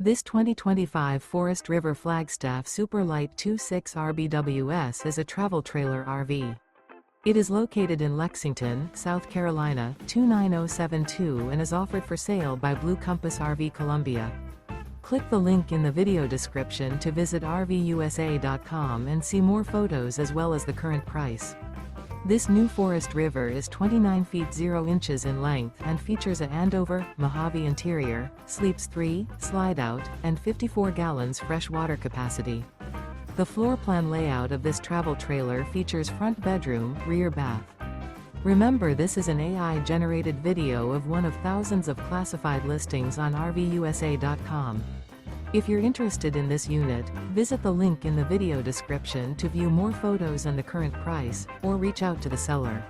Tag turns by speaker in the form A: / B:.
A: This 2025 Forest River Flagstaff Super Lite 26 RVUSA is a travel trailer RV. It is located in Lexington, South Carolina, 29072 and is offered for sale by Blue Compass RV Columbia. Click the link in the video description to visit RVUSA.com and see more photos as well as the current price. This new Forest River is 29 feet 0 inches in length and features a Andover, Mohave interior, sleeps 3, Slideout, and 54 gallons fresh water capacity. The floor plan layout of this travel trailer features front bedroom, rear bath. Remember, this is an AI-generated video of one of thousands of classified listings on RVUSA.com. If you're interested in this unit, visit the link in the video description to view more photos and the current price, or reach out to the seller.